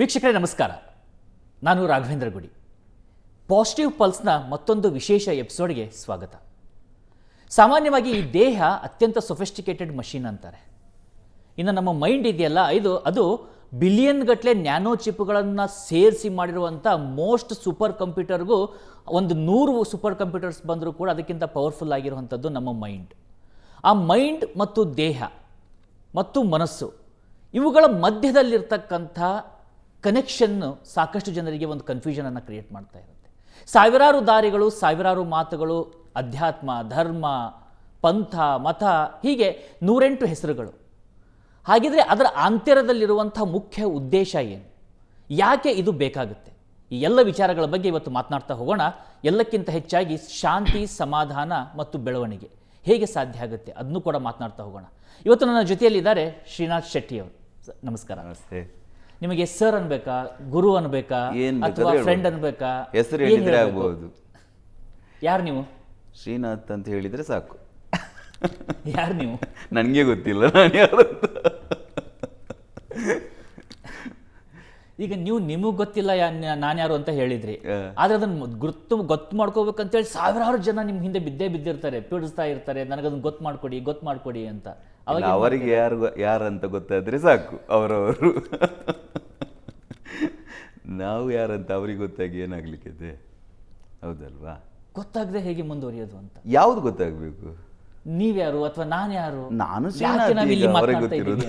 ವೀಕ್ಷಕರೇ ನಮಸ್ಕಾರ. ನಾನು ರಾಘವೇಂದ್ರ ಗುಡಿ. ಪಾಸಿಟಿವ್ ಪಲ್ಸ್ನ ಮತ್ತೊಂದು ವಿಶೇಷ ಎಪಿಸೋಡ್ಗೆ ಸ್ವಾಗತ. ಸಾಮಾನ್ಯವಾಗಿ ಈ ದೇಹ ಅತ್ಯಂತ ಸೊಫಿಸ್ಟಿಕೇಟೆಡ್ ಮಷೀನ್ ಅಂತಾರೆ. ಇನ್ನು ನಮ್ಮ ಮೈಂಡ್ ಇದೆಯಲ್ಲ, ಅದು ಬಿಲಿಯನ್ ಗಟ್ಟಲೆ ನ್ಯಾನೋ ಚಿಪ್ಗಳನ್ನು ಸೇರಿಸಿ ಮಾಡಿರುವಂಥ ಮೋಸ್ಟ್ ಸೂಪರ್ ಕಂಪ್ಯೂಟರ್ಗೂ ಒಂದು 100 ಸೂಪರ್ ಕಂಪ್ಯೂಟರ್ಸ್ ಬಂದರೂ ಕೂಡ ಅದಕ್ಕಿಂತ ಪವರ್ಫುಲ್ ಆಗಿರುವಂಥದ್ದು ನಮ್ಮ ಮೈಂಡ್. ಆ ಮೈಂಡ್ ಮತ್ತು ದೇಹ ಮತ್ತು ಮನಸ್ಸು ಇವುಗಳ ಮಧ್ಯದಲ್ಲಿರ್ತಕ್ಕಂಥ ಕನೆಕ್ಷನ್ನು ಸಾಕಷ್ಟು ಜನರಿಗೆ ಒಂದು ಕನ್ಫ್ಯೂಷನನ್ನು ಕ್ರಿಯೇಟ್ ಮಾಡ್ತಾ ಇರುತ್ತೆ. ಸಾವಿರಾರು ದಾರಿಗಳು, ಸಾವಿರಾರು ಮಾತುಗಳು, ಅಧ್ಯಾತ್ಮ, ಧರ್ಮ, ಪಂಥ, ಮತ, ಹೀಗೆ 108 ಹೆಸರುಗಳು. ಹಾಗಿದ್ರೆ ಅದರ ಆಂತರ್ಯದಲ್ಲಿರುವಂಥ ಮುಖ್ಯ ಉದ್ದೇಶ ಏನು? ಯಾಕೆ ಇದು ಬೇಕಾಗುತ್ತೆ? ಈ ಎಲ್ಲ ವಿಚಾರಗಳ ಬಗ್ಗೆ ಇವತ್ತು ಮಾತನಾಡ್ತಾ ಹೋಗೋಣ. ಎಲ್ಲಕ್ಕಿಂತ ಹೆಚ್ಚಾಗಿ ಶಾಂತಿ, ಸಮಾಧಾನ ಮತ್ತು ಬೆಳವಣಿಗೆ ಹೇಗೆ ಸಾಧ್ಯ ಆಗುತ್ತೆ ಅದನ್ನು ಕೂಡ ಮಾತನಾಡ್ತಾ ಹೋಗೋಣ. ಇವತ್ತು ನನ್ನ ಜೊತೆಯಲ್ಲಿದ್ದಾರೆ ಶ್ರೀನಾಥ್ ಶೆಟ್ಟಿ ಅವರು. ನಮಸ್ಕಾರ. ನಮಸ್ತೆ. ನಿಮಗೆ ಸರ್ ಅನ್ಬೇಕಾ, ಗುರು ಅನ್ಬೇಕಾ, ಅಥವಾ ಫ್ರೆಂಡ್ ಅನ್ಬೇಕಾ? ಹೆಸರು ಹೇಳಿದ್ರೆ ಆಗ್ಬಹುದು. ಯಾರು ನೀವು? ಶ್ರೀನಾಥ್ ಅಂತ ಹೇಳಿದ್ರೆ ಸಾಕು. ಯಾರು ನೀವು? ನನಗೆ ಗೊತ್ತಿಲ್ಲ ನಾನು ಯಾರು ಅಂತ. ಈಗ ನೀವು ನಿಮಗೆ ಗೊತ್ತಿಲ್ಲ ನಾನು ಯಾರು ಅಂತ ಹೇಳಿದ್ರಿ, ಆದ್ರೆ ಅದನ್ನ ಗೊತ್ತು ಮಾಡ್ಕೋಬೇಕಂತೇಳಿ ಸಾವಿರಾರು ಜನ ನಿಮ್ಮ ಹಿಂದೆ ಬಿದ್ದಿರ್ತಾರೆ, ಪೀಡಿಸ್ತಾ ಇರ್ತಾರೆ, ನನಗದನ್ನ ಗೊತ್ತು ಮಾಡ್ಕೊಡಿ ಅಂತ. ಅವರಿಗೆ ಯಾರಂತ ಗೊತ್ತಾದ್ರೆ ಸಾಕು, ಅವರವರು. ನಾವು ಯಾರಂತ ಅವ್ರಿಗೆ ಗೊತ್ತಾಗಿ ಏನಾಗ್ಲಿಕ್ಕಿದೆ, ಹೌದಲ್ವಾ? ಗೊತ್ತಾಗದೆ ಹೇಗೆ ಮುಂದುವರಿಯೋದು ಅಂತ. ಯಾವ್ದು ಗೊತ್ತಾಗ್ಬೇಕು? ನೀವ್ಯಾರು ಅಥವಾ ನಾನು ಯಾರು? ನಾನು ಅವರಿಗೆ ಗೊತ್ತಿರೋದು.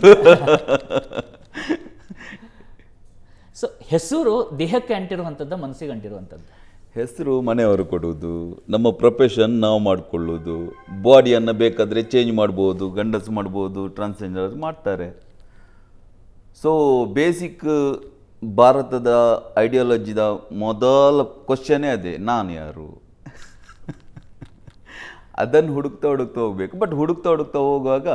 ಸೊ ಹೆಸರು ದೇಹಕ್ಕೆ ಅಂಟಿರುವಂಥದ್ದು, ಮನಸ್ಸಿಗೆ ಅಂಟಿರುವಂಥದ್ದು. ಹೆಸರು ಮನೆಯವರು ಕೊಡುವುದು, ನಮ್ಮ ಪ್ರೊಫೆಷನ್ ನಾವು ಮಾಡಿಕೊಳ್ಳೋದು. ಬಾಡಿಯನ್ನು ಬೇಕಾದರೆ ಚೇಂಜ್ ಮಾಡ್ಬೋದು, ಗಂಡಸು ಮಾಡ್ಬೋದು, ಟ್ರಾನ್ಸ್ಜೆಂಡರ್ ಮಾಡ್ತಾರೆ. ಸೊ ಬೇಸಿಕ್ ಭಾರತದ ಐಡಿಯಾಲಜಿದ ಮೊದಲ ಕ್ವಶನೇ ಅದೇ, ನಾನು ಯಾರು? ಅದನ್ನು ಹುಡುಕ್ತಾ ಹೋಗಬೇಕು. ಬಟ್ ಹುಡುಕ್ತಾ ಹೋಗುವಾಗ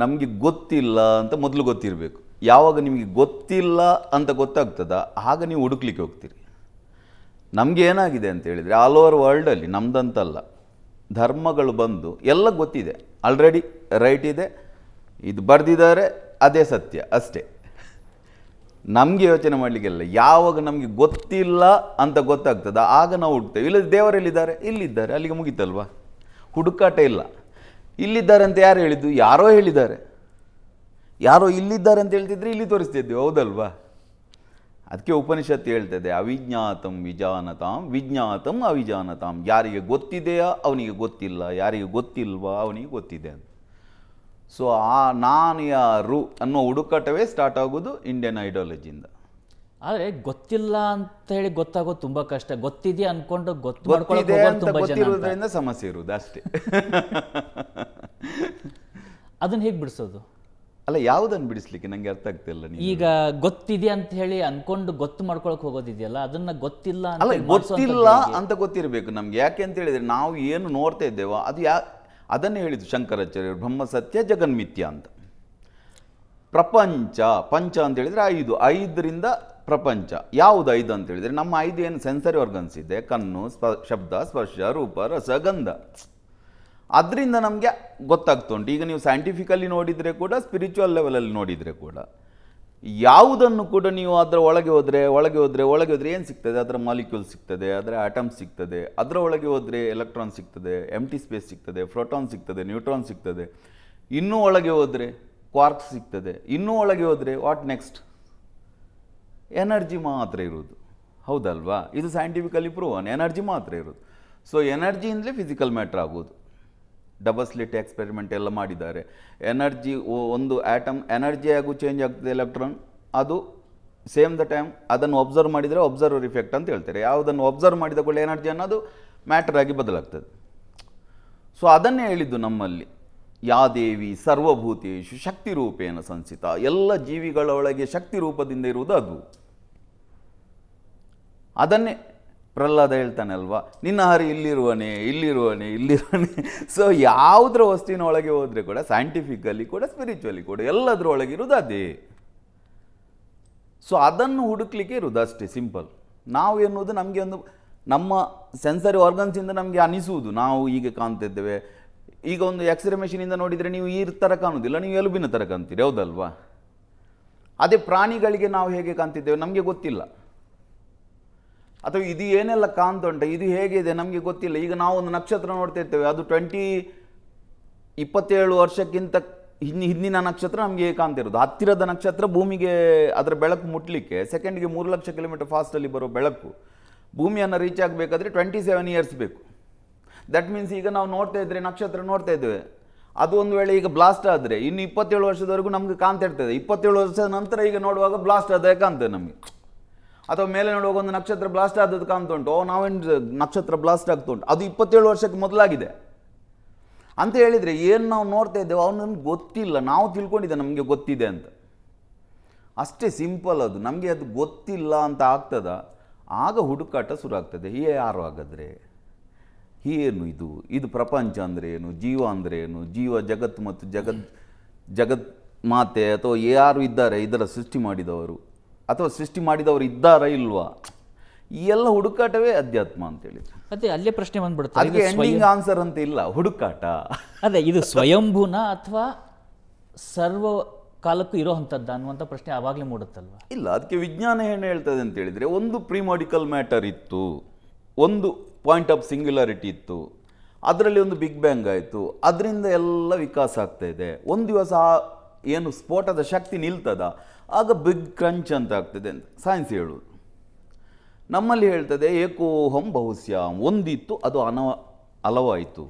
ನಮಗೆ ಗೊತ್ತಿಲ್ಲ ಅಂತ ಮೊದಲು ಗೊತ್ತಿರಬೇಕು. ಯಾವಾಗ ನಿಮಗೆ ಗೊತ್ತಿಲ್ಲ ಅಂತ ಗೊತ್ತಾಗ್ತದ ಆಗ ನೀವು ಹುಡುಕ್ಲಿಕ್ಕೆ ಹೋಗ್ತೀರಿ. ನಮಗೆ ಏನಾಗಿದೆ ಅಂತ ಹೇಳಿದರೆ, ಆಲ್ ಓವರ್ ವರ್ಲ್ಡಲ್ಲಿ ನಮ್ದಂತಲ್ಲ, ಧರ್ಮಗಳು ಬಂದು ಎಲ್ಲ ಗೊತ್ತಿದೆ ಆಲ್ರೆಡಿ, ರೈಟ್ ಇದೆ, ಇದು ಬರೆದಿದ್ದಾರೆ, ಅದೇ ಸತ್ಯ ಅಷ್ಟೇ. ನಮಗೆ ಯೋಚನೆ ಮಾಡಲಿಕ್ಕೆಲ್ಲ. ಯಾವಾಗ ನಮಗೆ ಗೊತ್ತಿಲ್ಲ ಅಂತ ಗೊತ್ತಾಗ್ತದ ಆಗ ನಾವು ಹುಡುಕ್ತೇವೆ. ಇಲ್ಲ ದೇವರೆಲ್ಲಿದ್ದಾರೆ? ಇಲ್ಲಿದ್ದಾರೆ, ಅಲ್ಲಿಗೆ ಮುಗೀತಲ್ವಾ? ಹುಡುಕಾಟ ಇಲ್ಲ. ಇಲ್ಲಿದ್ದಾರೆ ಅಂತ ಯಾರು ಹೇಳಿದ್ದು? ಯಾರೋ ಹೇಳಿದ್ದಾರೆ. ಯಾರೋ ಇಲ್ಲಿದ್ದಾರೆ ಅಂತ ಹೇಳ್ತಿದ್ರೆ ಇಲ್ಲಿ ತೋರಿಸ್ತಿದ್ದೇವೆ, ಹೌದಲ್ವಾ? ಅದಕ್ಕೆ ಉಪನಿಷತ್ತು ಹೇಳ್ತದೆ, ಅವಿಜ್ಞಾತಂ ವಿಜಾನತಾಂ ವಿಜ್ಞಾತಂ ಅವಿಜಾನತಾಂ. ಯಾರಿಗೆ ಗೊತ್ತಿದೆಯಾ ಅವನಿಗೆ ಗೊತ್ತಿಲ್ಲ, ಯಾರಿಗೆ ಗೊತ್ತಿಲ್ವಾ ಅವನಿಗೆ ಗೊತ್ತಿದೆ ಅಂತ. ಸೊ ಆ ನಾನು ಯಾರು ಅನ್ನೋ ಹುಡುಕಾಟವೇ ಸ್ಟಾರ್ಟ್ ಆಗೋದು ಇಂಡಿಯನ್ ಐಡಿಯಾಲಜಿಯಿಂದ. ಆದರೆ ಗೊತ್ತಿಲ್ಲ ಅಂತ ಹೇಳಿ ಗೊತ್ತಾಗೋದು ತುಂಬ ಕಷ್ಟ. ಗೊತ್ತಿದೆ ಅನ್ಕೊಂಡು ಗೊತ್ತಿದೆ ಅಂತ ಗೊತ್ತಿರೋದ್ರಿಂದ ಸಮಸ್ಯೆ ಇರುವುದು ಅಷ್ಟೇ. ಅದನ್ನ ಹೇಗೆ ಬಿಡಿಸೋದು? ಅಲ್ಲ, ಯಾವುದನ್ನು ಬಿಡಿಸ್ಲಿಕ್ಕೆ ನಂಗೆ ಅರ್ಥ ಆಗ್ತಿಲ್ಲ. ಈಗ ಗೊತ್ತಿದೆ ಅಂತ ಹೇಳಿ ಅನ್ಕೊಂಡು ಗೊತ್ತು ಮಾಡ್ಕೊಳಕ್ ಹೋಗೋದಿದೆಯಲ್ಲ, ಅದನ್ನ ಗೊತ್ತಿಲ್ಲ ಅಲ್ಲ, ಗೊತ್ತಿಲ್ಲ ಅಂತ ಗೊತ್ತಿರಬೇಕು ನಮ್ಗೆ. ಯಾಕೆ ಅಂತ ಹೇಳಿದ್ರೆ ನಾವು ಏನು ನೋಡ್ತಾ ಇದ್ದೇವೋ ಅದು ಅದನ್ನೇ ಹೇಳಿದ್ದು ಶಂಕರಾಚಾರ್ಯರು, ಬ್ರಹ್ಮ ಸತ್ಯ ಜಗನ್ಮಿಥ್ಯ ಅಂತ. ಪ್ರಪಂಚ, ಪಂಚ ಅಂತ ಹೇಳಿದ್ರೆ 5ರಿಂದ ಪ್ರಪಂಚ. ಯಾವುದು 5 ಅಂತ ಹೇಳಿದ್ರೆ ನಮ್ಮ 5 ಏನು ಸೆನ್ಸರಿ ಆರ್ಗನ್ಸ್ ಇದೆ, ಕಣ್ಣು, ಶಬ್ದ, ಸ್ಪರ್ಶ, ರೂಪ, ರಸ, ಗಂಧ. ಅದರಿಂದ ನಮಗೆ ಗೊತ್ತಾಗ್ತುಂಟು. ಈಗ ನೀವು ಸೈಂಟಿಫಿಕಲಿ ನೋಡಿದರೆ ಕೂಡ, ಸ್ಪಿರಿಚುವಲ್ ಲೆವೆಲಲ್ಲಿ ನೋಡಿದರೆ ಕೂಡ, ಯಾವುದನ್ನು ಕೂಡ ನೀವು ಅದರ ಒಳಗೆ ಹೋದರೆ ಏನು ಸಿಗ್ತದೆ? ಅದರ ಮಾಲಿಕ್ಯೂಲ್ ಸಿಗ್ತದೆ, ಅದರ ಆಟಮ್ಸ್ ಸಿಗ್ತದೆ. ಅದರ ಒಳಗೆ ಹೋದರೆ ಎಲೆಕ್ಟ್ರಾನ್ ಸಿಗ್ತದೆ, ಎಂಟಿ ಸ್ಪೇಸ್ ಸಿಗ್ತದೆ, ಪ್ರೋಟಾನ್ ಸಿಗ್ತದೆ, ನ್ಯೂಟ್ರಾನ್ ಸಿಗ್ತದೆ. ಇನ್ನೂ ಒಳಗೆ ಹೋದರೆ ಕ್ವಾರ್ಕ್ಸ್ ಸಿಗ್ತದೆ. ಇನ್ನೂ ಒಳಗೆ ಹೋದರೆ ವಾಟ್ ನೆಕ್ಸ್ಟ್? ಎನರ್ಜಿ ಮಾತ್ರ ಇರೋದು, ಹೌದಲ್ವಾ? ಇದು ಸೈಂಟಿಫಿಕಲಿ ಪ್ರೂವನ್, ಎನರ್ಜಿ ಮಾತ್ರ ಇರೋದು. ಸೊ ಎನರ್ಜಿಯಿಂದಲೇ ಫಿಸಿಕಲ್ ಮ್ಯಾಟ್ರ್ ಆಗೋದು. ಡಬಲ್ ಸ್ಲಿಟ್ ಎಕ್ಸ್ಪೆರಿಮೆಂಟ್ ಎಲ್ಲ ಮಾಡಿದ್ದಾರೆ. ಎನರ್ಜಿ, ಒಂದು ಆಟಮ್ ಎನರ್ಜಿಯಾಗೂ ಚೇಂಜ್ ಆಗ್ತದೆ, ಎಲೆಕ್ಟ್ರಾನ್. ಅದು ಸೇಮ್ ದ ಟೈಮ್ ಅದನ್ನು ಒಬ್ಸರ್ವ್ ಮಾಡಿದರೆ ಒಬ್ಸರ್ವರ್ ಇಫೆಕ್ಟ್ ಅಂತ ಹೇಳ್ತಾರೆ. ಯಾವುದನ್ನು ಒಬ್ಸರ್ವ್ ಮಾಡಿದ ಕೂಡ ಎನರ್ಜಿ ಅನ್ನೋದು ಮ್ಯಾಟರ್ ಆಗಿ ಬದಲಾಗ್ತದೆ. ಸೊ ಅದನ್ನೇ ಹೇಳಿದ್ದು ನಮ್ಮಲ್ಲಿ, ಯಾ ದೇವಿ ಸರ್ವಭೂತೇಷು ಶಕ್ತಿ ರೂಪೇಣ ಸಂಸ್ಥಿತ. ಎಲ್ಲ ಜೀವಿಗಳ ಒಳಗೆ ಶಕ್ತಿ ರೂಪದಿಂದ ಇರುವುದು ಅದು. ಅದನ್ನೇ ಪ್ರಹ್ಲಾದ ಹೇಳ್ತಾನೆ ಅಲ್ವಾ, ನಿನ್ನ ಹರಿ ಇಲ್ಲಿರುವನೇ. ಸೊ ಯಾವುದರ ವಸ್ತುವಿನ ಒಳಗೆ ಹೋದರೆ ಕೂಡ, ಸೈಂಟಿಫಿಕಲಿ ಕೂಡ, ಸ್ಪಿರಿಚುವಲಿ ಕೂಡ, ಎಲ್ಲದರ ಒಳಗಿರೋದು ಅದೇ. ಸೊ ಅದನ್ನು ಹುಡುಕ್ಲಿಕ್ಕೆ ಇರೋದು ಅಷ್ಟೇ, ಸಿಂಪಲ್. ನಾವು ಎನ್ನುವುದು ನಮಗೆ ಒಂದು ನಮ್ಮ ಸೆನ್ಸರಿ ಆರ್ಗನ್ಸಿಂದ ನಮಗೆ ಅನಿಸುವುದು, ನಾವು ಹೀಗೆ ಕಾಣ್ತಿದ್ದೇವೆ. ಈಗ ಒಂದು ಎಕ್ಸ್ರೇ ಮೆಷಿನಿಂದ ನೋಡಿದರೆ ನೀವು ಈ ಥರ ಕಾಣುವುದಿಲ್ಲ, ನೀವು ಎಲುಬಿನ ಥರ ಕಾಣ್ತೀರಿ, ಹೌದಲ್ವಾ? ಅದೇ ಪ್ರಾಣಿಗಳಿಗೆ ನಾವು ಹೇಗೆ ಕಾಣ್ತಿದ್ದೇವೆ ನಮಗೆ ಗೊತ್ತಿಲ್ಲ. ಅಥವಾ ಇದು ಏನೆಲ್ಲ ಕಾಣ್ತುಂಟು, ಇದು ಹೇಗಿದೆ ನಮಗೆ ಗೊತ್ತಿಲ್ಲ. ಈಗ ನಾವು ಒಂದು ನಕ್ಷತ್ರ ನೋಡ್ತಾ ಇರ್ತೇವೆ, ಅದು 27 ವರ್ಷಕ್ಕಿಂತ ಹಿಂದಿನ ನಕ್ಷತ್ರ ನಮಗೆ ಕಾಣ್ತಿರೋದು. ಹತ್ತಿರದ ನಕ್ಷತ್ರ ಭೂಮಿಗೆ ಅದರ ಬೆಳಕು ಮುಟ್ಲಿಕ್ಕೆ ಸೆಕೆಂಡ್ಗೆ 3 ಲಕ್ಷ ಕಿಲೋಮೀಟರ್ ಫಾಸ್ಟಲ್ಲಿ ಬರೋ ಬೆಳಕು ಭೂಮಿಯನ್ನು ರೀಚ್ ಆಗಬೇಕಾದ್ರೆ 27 ಇಯರ್ಸ್ ಬೇಕು. ದಟ್ ಮೀನ್ಸ್ ಈಗ ನಾವು ನೋಡ್ತಾ ಇದ್ರೆ ನಕ್ಷತ್ರ ನೋಡ್ತಾ ಇದ್ದೇವೆ, ಅದು ಒಂದು ವೇಳೆ ಈಗ ಬ್ಲಾಸ್ಟ್ ಆದರೆ ಇನ್ನು 27 ವರ್ಷದವರೆಗೂ ನಮಗೆ ಕಾಣ್ತಾ ಇರ್ತದೆ. 27 ವರ್ಷದ ನಂತರ ಈಗ ನೋಡುವಾಗ ಬ್ಲಾಸ್ಟ್ ಆದ ಕಾಣ್ತದೆ ನಮಗೆ. ಅಥವಾ ಮೇಲೆ ನೋಡುವಾಗ ಒಂದು ನಕ್ಷತ್ರ ಬ್ಲಾಸ್ಟ್ ಆದದ್ದು ಕಾಣ್ತುಂಟು, ನಾವೇನು ನಕ್ಷತ್ರ ಬ್ಲಾಸ್ಟ್ ಆಗ್ತಾ ಉಂಟು, ಅದು 27 ವರ್ಷಕ್ಕೆ ಮೊದಲಾಗಿದೆ ಅಂತ ಹೇಳಿದರೆ ಏನು ನಾವು ನೋಡ್ತಾ ಇದ್ದೇವೆ ಅವ್ನು ನಮ್ಗೆ ಗೊತ್ತಿಲ್ಲ, ನಾವು ತಿಳ್ಕೊಂಡಿದ್ದೆ ನಮಗೆ ಗೊತ್ತಿದೆ ಅಂತ. ಅಷ್ಟೇ ಸಿಂಪಲ್ ಅದು. ನಮಗೆ ಅದು ಗೊತ್ತಿಲ್ಲ ಅಂತ ಆಗ್ತದ, ಆಗ ಹುಡುಕಾಟ ಶುರು ಆಗ್ತದೆ. ಯಾರು ಹಾಗಾದರೆ ಏನು ಇದು ಪ್ರಪಂಚ ಅಂದರೆ ಏನು, ಜೀವ ಅಂದರೆ ಏನು, ಜೀವ ಜಗತ್ತು ಮತ್ತು ಜಗತ್ ಮಾತೆ ಅಥವಾ ಯಾರು ಇದ್ದಾರೆ ಇದರ ಸೃಷ್ಟಿ ಮಾಡಿದವರು, ಅಥವಾ ಸೃಷ್ಟಿ ಮಾಡಿದವರು ಇದ್ದಾರಾ ಇಲ್ವಾ, ಈ ಎಲ್ಲ ಹುಡುಕಾಟವೇ ಅಧ್ಯಾತ್ಮ ಅಂತೇಳಿ. ಅದೇ ಅಲ್ಲೇ ಪ್ರಶ್ನೆ ಬಂದ್ಬಿಡುತ್ತೆ, ಅದಕ್ಕೆ ಎಂಡಿಂಗ್ ಆನ್ಸರ್ ಅಂತ ಇಲ್ಲ, ಹುಡುಕಾಟ. ಅದೇ ಇದು ಸ್ವಯಂಭೂನ ಅಥವಾ ಸರ್ವ ಕಾಲಕ್ಕೂ ಇರೋವಂಥದ್ದು ಅನ್ನುವಂಥ ಪ್ರಶ್ನೆ ಆವಾಗಲೇ ಮೂಡುತ್ತಲ್ವ? ಇಲ್ಲ, ಅದಕ್ಕೆ ವಿಜ್ಞಾನ ಏನು ಹೇಳ್ತದೆ ಅಂತ ಹೇಳಿದರೆ, ಒಂದು ಪ್ರಿಮಾಡಿಕಲ್ ಮ್ಯಾಟರ್ ಇತ್ತು, ಒಂದು ಪಾಯಿಂಟ್ ಆಫ್ ಸಿಂಗ್ಯುಲಾರಿಟಿ ಇತ್ತು, ಅದರಲ್ಲಿ ಒಂದು ಬಿಗ್ ಬ್ಯಾಂಗ್ ಆಯಿತು, ಅದರಿಂದ ಎಲ್ಲ ವಿಕಾಸ ಆಗ್ತಾ ಇದೆ. ಒಂದು ದಿವಸ ಏನು ಸ್ಫೋಟದ ಶಕ್ತಿ ನಿಲ್ತದ, ಆಗ ಬಿಗ್ ಕ್ರಂಚ್ ಅಂತ ಆಗ್ತದೆ ಅಂತ ಸೈನ್ಸ್ ಹೇಳುವುದು. ನಮ್ಮಲ್ಲಿ ಹೇಳ್ತದೆ ಏಕೋಹಂ ಬಹುಸ್ಯಾಂ, ಒಂದಿತ್ತು ಅದು ಹಲವಾಯಿತು.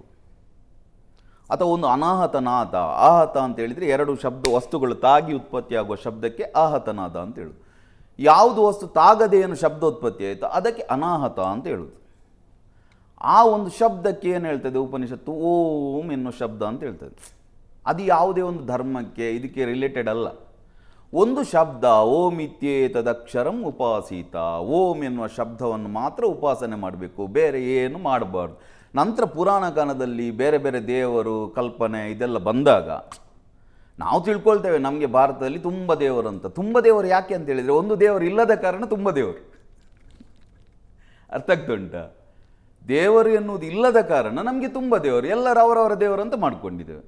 ಅಥವಾ ಒಂದು ಅನಾಹತನಾದ, ಆಹತ ಅಂತ ಹೇಳಿದರೆ 2 ಶಬ್ದ ವಸ್ತುಗಳು ತಾಗಿ ಉತ್ಪತ್ತಿಯಾಗುವ ಶಬ್ದಕ್ಕೆ ಆಹತನಾದ ಅಂತ ಹೇಳುದು. ಯಾವುದು ವಸ್ತು ತಾಗದೆ ಏನು ಶಬ್ದ ಉತ್ಪತ್ತಿ ಆಯಿತು ಅದಕ್ಕೆ ಅನಾಹತ ಅಂತ ಹೇಳುದು. ಆ ಒಂದು ಶಬ್ದಕ್ಕೆ ಏನು ಹೇಳ್ತದೆ ಉಪನಿಷತ್ತು, ಓಂ ಎನ್ನುವ ಶಬ್ದ ಅಂತ ಹೇಳ್ತದೆ. ಅದು ಯಾವುದೇ ಒಂದು ಧರ್ಮಕ್ಕೆ ಇದಕ್ಕೆ ರಿಲೇಟೆಡ್ ಅಲ್ಲ. ಒಂದು ಶಬ್ದ ಓಂ ಇತ್ಯೇತದಕ್ಷರಂ ಉಪಾಸೀತ, ಓಂ ಎನ್ನುವ ಶಬ್ದವನ್ನು ಮಾತ್ರ ಉಪಾಸನೆ ಮಾಡಬೇಕು, ಬೇರೆ ಏನು ಮಾಡಬಾರ್ದು. ನಂತರ ಪುರಾಣ ಕಾಲದಲ್ಲಿ ಬೇರೆ ಬೇರೆ ದೇವರು ಕಲ್ಪನೆ ಇದೆಲ್ಲ ಬಂದಾಗ ನಾವು ತಿಳ್ಕೊಳ್ತೇವೆ ನಮಗೆ ಭಾರತದಲ್ಲಿ ತುಂಬ ದೇವರು ಅಂತ. ತುಂಬ ದೇವರು ಯಾಕೆ ಅಂತ ಹೇಳಿದರೆ, ಒಂದು ದೇವರು ಇಲ್ಲದ ಕಾರಣ ತುಂಬ ದೇವರು. ಅರ್ಥ ಆಗ್ತುಂಟ? ದೇವರು ಎನ್ನುವುದು ಇಲ್ಲದ ಕಾರಣ ನಮಗೆ ತುಂಬ ದೇವರು, ಎಲ್ಲರೂ ಅವರವರ ದೇವರು ಅಂತ ಮಾಡ್ಕೊಂಡಿದ್ದೇವೆ.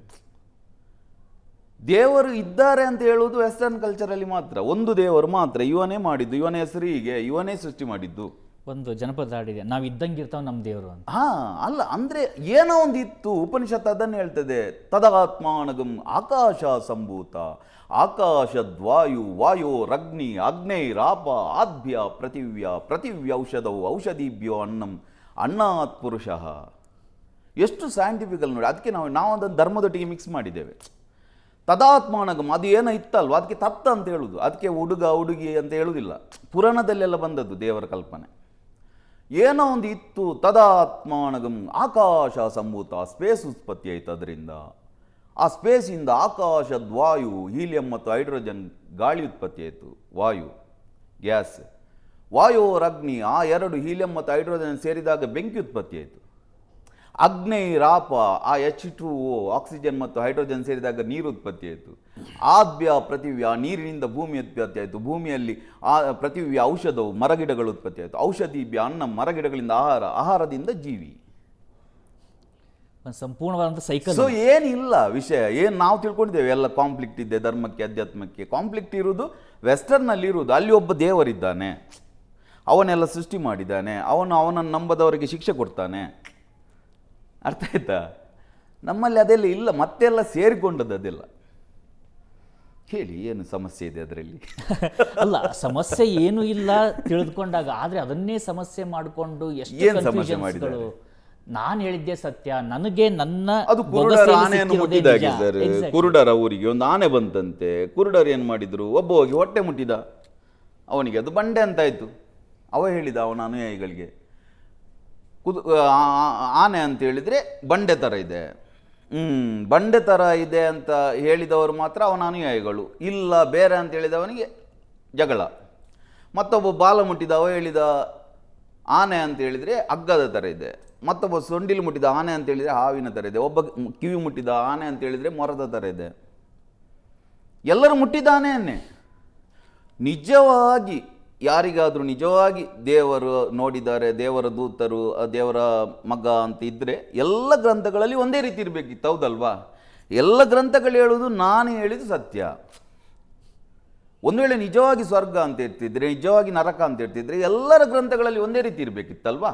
ದೇವರು ಇದ್ದಾರೆ ಅಂತ ಹೇಳುವುದು ವೆಸ್ಟರ್ನ್ ಕಲ್ಚರಲ್ಲಿ ಮಾತ್ರ. ಒಂದು ದೇವರು ಮಾತ್ರ, ಇವನೇ ಮಾಡಿದ್ದು, ಇವನ ಹೆಸರು ಹೀಗೆ, ಇವನೇ ಸೃಷ್ಟಿ ಮಾಡಿದ್ದು. ಒಂದು ಜನಪದ ಹಾಡಿದೆ, ನಾವು ಇದ್ದಂಗಿರ್ತಾವ ನಮ್ಮ ದೇವರು ಅಂತ. ಅಲ್ಲ ಅಂದರೆ ಏನೋ ಒಂದು ಇತ್ತು. ಉಪನಿಷತ್ತು ಅದನ್ನು ಹೇಳ್ತದೆ, ತದಾತ್ಮಾನಗಂ ಆಕಾಶ ಸಂಭೂತ, ಆಕಾಶದ್ವಾಯು ವಾಯೋರಗ್ನಿ ಅಗ್ನೈರಾಪ ಆದ್ಭ್ಯ ಪೃಥಿವ್ಯೌಷಧವು ಔಷಧಿಭ್ಯೋ ಅನ್ನಾತ್ ಪುರುಷಃ. ಎಷ್ಟು ಸೈಂಟಿಫಿಕಲ್ ನೋಡಿ. ಅದಕ್ಕೆ ನಾವು ಅದನ್ನು ಧರ್ಮದೊಟ್ಟಿಗೆ ಮಿಕ್ಸ್ ಮಾಡಿದ್ದೇವೆ. ತದಾತ್ಮಾನಗಮ್ ಅದು ಏನೋ ಇತ್ತಲ್ವ, ಅದಕ್ಕೆ ತತ್ತ ಅಂತ ಹೇಳುದು, ಅದಕ್ಕೆ ಹುಡುಗ ಹುಡುಗಿ ಅಂತ ಹೇಳುವುದಿಲ್ಲ. ಪುರಾಣದಲ್ಲೆಲ್ಲ ಬಂದದ್ದು ದೇವರ ಕಲ್ಪನೆ. ಏನೋ ಒಂದು ಇತ್ತು, ತದಾತ್ಮಾನಗಮ್ ಆಕಾಶ ಸಂಭೂತ, ಸ್ಪೇಸ್ ಉತ್ಪತ್ತಿ ಆಯಿತು. ಅದರಿಂದ ಆ ಸ್ಪೇಸಿಂದ ಆಕಾಶದ ವಾಯು, ಹೀಲಿಯಂ ಮತ್ತು ಹೈಡ್ರೋಜನ್ ಗಾಳಿ ಉತ್ಪತ್ತಿ ಆಯಿತು, ವಾಯು ಗ್ಯಾಸ್. ವಾಯೋರಗ್ನಿ, ಆ 2 ಹೀಲಿಯಂ ಮತ್ತು ಹೈಡ್ರೋಜನ್ ಸೇರಿದಾಗ ಬೆಂಕಿ ಉತ್ಪತ್ತಿ ಆಯಿತು. ಅಗ್ನೈರಾಪ, ಆ H2O ಆಕ್ಸಿಜನ್ ಮತ್ತು ಹೈಡ್ರೋಜನ್ ಸೇರಿದಾಗ ನೀರು ಉತ್ಪತ್ತಿ ಆಯಿತು. ಆದ್ಭ್ಯ ಪೃಥಿವ್ಯ, ನೀರಿನಿಂದ ಭೂಮಿ ಉತ್ಪತ್ತಿ ಆಯಿತು. ಭೂಮಿಯಲ್ಲಿ ಆ ಪೃಥಿವ್ಯ ಔಷಧವು ಮರಗಿಡಗಳು ಉತ್ಪತ್ತಿ ಆಯಿತು. ಔಷಧಿಭ್ಯ ಅನ್ನ, ಮರಗಿಡಗಳಿಂದ ಆಹಾರ, ಆಹಾರದಿಂದ ಜೀವಿ. ಸಂಪೂರ್ಣವಾದಂಥ ಸೈಕಲ್. ಸೊ ಏನಿಲ್ಲ ವಿಷಯ, ಏನು ನಾವು ತಿಳ್ಕೊಂಡಿದ್ದೇವೆ ಎಲ್ಲ ಕಾಂಫ್ಲಿಕ್ಟ್ ಇದೆ ಧರ್ಮಕ್ಕೆ ಅಧ್ಯಾತ್ಮಕ್ಕೆ. ಕಾಂಫ್ಲಿಕ್ಟ್ ಇರುವುದು ವೆಸ್ಟರ್ನಲ್ಲಿ ಇರುವುದು. ಅಲ್ಲಿ ಒಬ್ಬ ದೇವರಿದ್ದಾನೆ, ಅವನೆಲ್ಲ ಸೃಷ್ಟಿ ಮಾಡಿದ್ದಾನೆ, ಅವನನ್ನು ನಂಬದವರಿಗೆ ಶಿಕ್ಷೆ ಕೊಡ್ತಾನೆ. ಅರ್ಥ ಆಯ್ತಾ? ನಮ್ಮಲ್ಲಿ ಅದೆಲ್ಲ ಇಲ್ಲ, ಮತ್ತೆಲ್ಲ ಸೇರಿಕೊಂಡದ್ದು ಅದೆಲ್ಲ. ಹೇಳಿ ಏನು ಸಮಸ್ಯೆ ಇದೆ ಅದರಲ್ಲಿ? ಅಲ್ಲ, ಸಮಸ್ಯೆ ಏನು ಇಲ್ಲ ತಿಳಿದುಕೊಂಡಾಗ, ಆದರೆ ಅದನ್ನೇ ಸಮಸ್ಯೆ ಮಾಡಿಕೊಂಡು ಎಷ್ಟು ಕನ್ಫ್ಯೂಷನ್ಸ್ಗಳು. ನಾನು ಹೇಳಿದ್ದೆ ಸತ್ಯ, ನನಗೆ ನನ್ನ ಅದು ಕುರುಡರ ಆನೆಯನ್ನು ಮುಟ್ಟಿದಾಗೆ ಸರ್. ಕುರುಡರ ಊರಿಗೆ ಒಂದು ಆನೆ ಬಂತಂತೆ. ಕುರುಡರು ಏನು ಮಾಡಿದ್ರು, ಒಬ್ಬ ಹೋಗಿ ಹೊಟ್ಟೆ ಮುಟ್ಟಿದ, ಅವನಿಗೆ ಅದು ಬಂಡೆ ಅಂತಾಯ್ತು. ಅವ ಹೇಳಿದ ಅವನ ಅನುಯಾಯಿಗಳಿಗೆ, ಆನೆ ಅಂತ ಹೇಳಿದರೆ ಬಂಡೆ ಥರ ಇದೆ, ಬಂಡೆ ಥರ ಇದೆ ಅಂತ ಹೇಳಿದವರು ಮಾತ್ರ ಅವನ ಅನುಯಾಯಿಗಳು. ಇಲ್ಲ ಬೇರೆ ಅಂತ ಹೇಳಿದವನಿಗೆ ಜಗಳ. ಮತ್ತೊಬ್ಬ ಬಾಲ ಮುಟ್ಟಿದ, ಅವ ಹೇಳಿದ ಆನೆ ಅಂತ ಹೇಳಿದರೆ ಹಗ್ಗದ ಥರ ಇದೆ. ಮತ್ತೊಬ್ಬ ಸೊಂಡಿಲು ಮುಟ್ಟಿದ ಆನೆ ಅಂತ ಹೇಳಿದರೆ ಹಾವಿನ ಥರ ಇದೆ. ಒಬ್ಬ ಕಿವಿ ಮುಟ್ಟಿದ ಆನೆ ಅಂತ ಹೇಳಿದರೆ ಮೊರದ ಥರ ಇದೆ. ಎಲ್ಲರೂ ಮುಟ್ಟಿದ ಆನೆಯನ್ನೇ. ನಿಜವಾಗಿ ಯಾರಿಗಾದರೂ ನಿಜವಾಗಿ ದೇವರು ನೋಡಿದ್ದಾರೆ, ದೇವರ ದೂತರು, ದೇವರ ಮಗ ಅಂತ ಇದ್ದರೆ ಎಲ್ಲ ಗ್ರಂಥಗಳಲ್ಲಿ ಒಂದೇ ರೀತಿ ಇರಬೇಕಿತ್ತು, ಹೌದಲ್ವಾ? ಎಲ್ಲ ಗ್ರಂಥಗಳು ಹೇಳುವುದು ನಾನು ಹೇಳಿದ್ದು ಸತ್ಯ. ಒಂದು ವೇಳೆ ನಿಜವಾಗಿ ಸ್ವರ್ಗ ಅಂತ ಇರ್ತಿದ್ರೆ, ನಿಜವಾಗಿ ನರಕ ಅಂತ ಇರ್ತಿದ್ರೆ ಎಲ್ಲರ ಗ್ರಂಥಗಳಲ್ಲಿ ಒಂದೇ ರೀತಿ ಇರಬೇಕಿತ್ತಲ್ವಾ?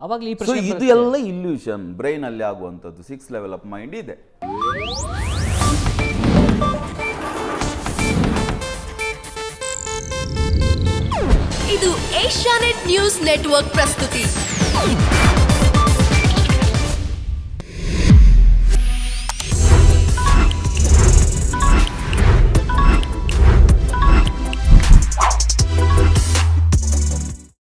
ಅವಾಗಲೇ ಈ ಸೊ ಪ್ರಶ್ನೆ ಇದು ಬರುತ್ತೆ. ಎಲ್ಲ ಇಲ್ಯೂಷನ್, ಬ್ರೈನ್ ಅಲ್ಲಿ ಆಗುವಂಥದ್ದು. 6 ಲೆವೆಲ್ ಆಫ್ ಮೈಂಡ್ ಇದೆ. ಇದು ಏಷ್ಯಾನೆಟ್ ನ್ಯೂಸ್ ನೆಟ್ವರ್ಕ್ ಪ್ರಸ್ತುತಿ.